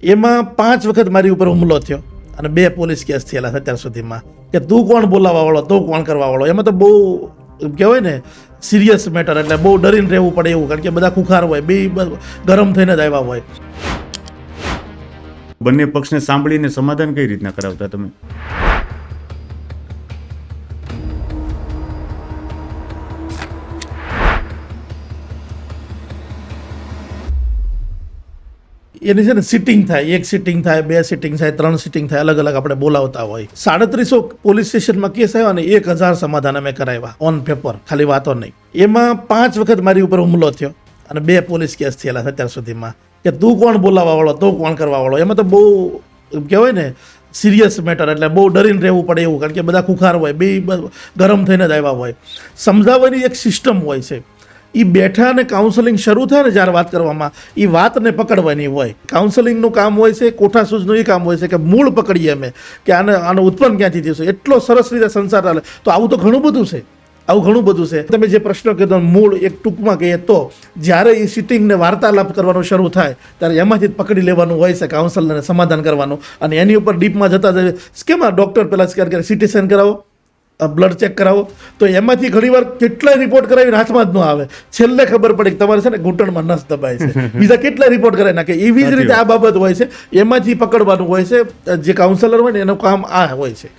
એમાં 5 વખત મારી ઉપર હુમલો થયો અને 2 પોલીસ કેસ થયેલા છે અત્યાર સુધીમાં કે તું કોણ બોલાવવા વાળો, તું કોણ કરવા વાળો. એમાં તો બહુ કહેવાય ને સિરિયસ મેટર, એટલે બહુ ડરીને રહેવું પડે એવું, કારણ કે બધા ખુખાર હોય, બે ગરમ થઈને જ આવ્યા હોય. બંને પક્ષને સાંભળીને સમાધાન કઈ રીતના કરાવતા તમે? એની છે ને સિટિંગ થાય, 1 સિટિંગ થાય, 2 સિટિંગ થાય, 3 સિટિંગ થાય, અલગ અલગ આપણે બોલાવતા હોય. 3700 પોલીસ સ્ટેશનમાં કેસ આવ્યા ને 1000 સમાધાન અમે કરાવ્યા ઓન પેપર, ખાલી વાતો નહીં. એમાં 5 વખત મારી ઉપર હુમલો થયો અને 2 પોલીસ કેસ થયેલા છે અત્યાર સુધીમાં કે તું કોણ બોલાવવા વાળો, તું કોણ કરવા વાળો. એમાં તો બહુ કહેવાય ને સિરિયસ મેટર, એટલે બહુ ડરીને રહેવું પડે એવું, કારણ કે બધા ખુખાર હોય, બે ગરમ થઈને જ આવ્યા હોય. સમજાવવાની એક સિસ્ટમ હોય છે. એ બેઠા અને કાઉન્સેલિંગ શરૂ થાય ને જ્યારે વાત કરવામાં, એ વાતને પકડવાની હોય. કાઉન્સેલિંગનું કામ હોય છે, કોઠાસૂઝનું એ કામ હોય છે કે મૂળ પકડીએ અમે કે આને ઉત્પન્ન ક્યાંથી થયું છે. એટલો સરસ રીતે સંસાર ચાલે. તો આવું તો ઘણું બધું છે, આવું ઘણું બધું છે. તમે જે પ્રશ્ન કીધો મૂળ એક ટૂંકમાં કહીએ તો જ્યારે એ સિટિંગને વાર્તાલાપ કરવાનું શરૂ થાય ત્યારે એમાંથી જ પકડી લેવાનું હોય છે કાઉન્સલરને સમાધાન કરવાનું. અને એની ઉપર ડીપમાં જતા જઈએ કેમ આ ડૉક્ટર પહેલાં કરે સિટી સ્કેન કરાવો, બ્લડ ચેક કરાવો, તો એમાંથી ઘણીવાર કેટલાય રિપોર્ટ કરાવીને હાથમાં જ ન આવે. છેલ્લે ખબર પડે કે તમારે છે ને ઘૂંટણમાં નસ દબાય છે, બીજા કેટલા રિપોર્ટ કરાવી નાખે. એવી જ રીતે આ બાબત હોય છે, એમાંથી પકડવાનું હોય છે. જે કાઉન્સલર હોય ને એનું કામ આ હોય છે.